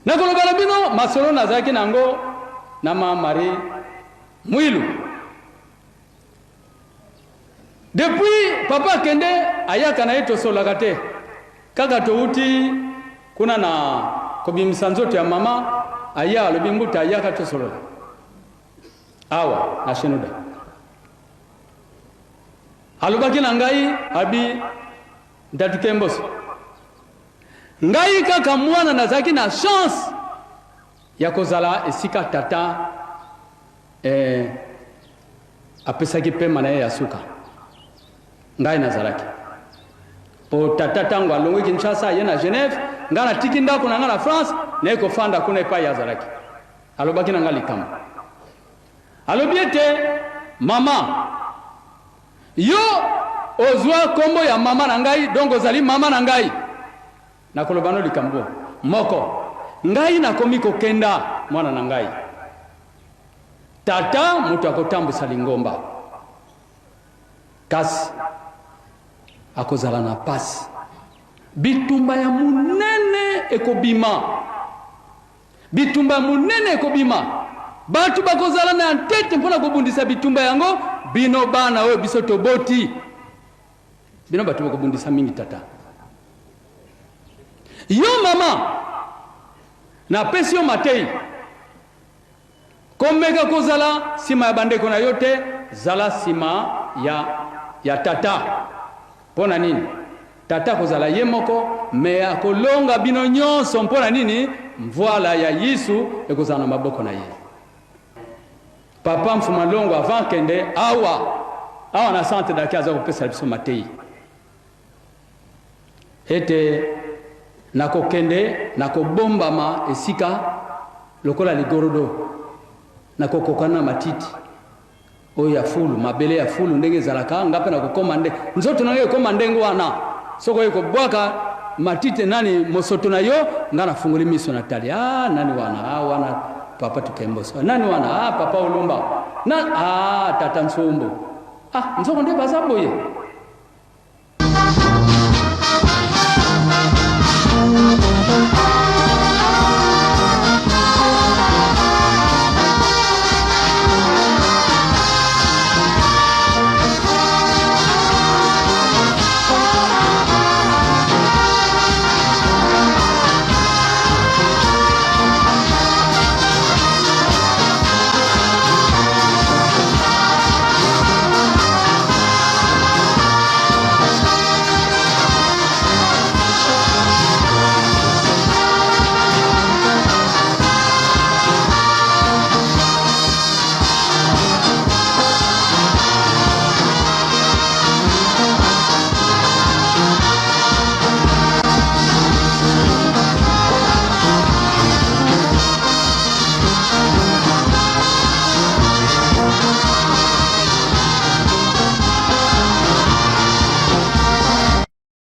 nakoloba bino masolo nazaki nango na Marie Mwilu. Depuis papa kende ayaka na yeto solakate kaka touti kuna na kobimisa nzoto ya mama aya alobimbuta ayaka to solola awa na shenuda alobaki na ngai abi ndatukemboso ngai kaka mwana nazaki na chance ya kozala esika tata apesaki pema na ye ya suka ngai nazalaki po tata tango alongi Kinshasa ye na Genève nga na tiki ndako na nga na France na eko fanda kuna epai ya zalaki alobaki na nga likambo alobi ete mama yo ozwa kombo ya mama na ngai donc ozali mama na ngai nakolobano likambo moko ngai nakomi kokenda mwana na ngai tata mutu akotambusa lingomba kasi akozala na pasi bitumba ya munene ekobima bitumba ya munene ekobima batu bakozala na tete mpona kobundisa bitumba yango bino bana oyo biso toboti bino batu bakobundisa mingi tata yo mama na pesi yo matei komeka kozala sima ya bandeko na yo te zala sima ya tata pona nini tata kozala ye moko me akolonga bino nyonso mpona nini mvoala ya Yesu ekozala na maboko na ye papa mfuma longo avant kende awa na sante daki aza kopesa biso matei ete nakokende nakobombama esika lokola ligorodo nakokokana matiti oyo ya fulu mabele ya fulu ndenge zalaka ngape nakokoma nde nzoto nange koma ndengo wana soko yeko bwaka matite nani mosoto na yo ngana funguli miso na tali nani wana papa tukemboso nani wana papa ulumba na tata nsumbu nzoko nde bazaboye Thank you.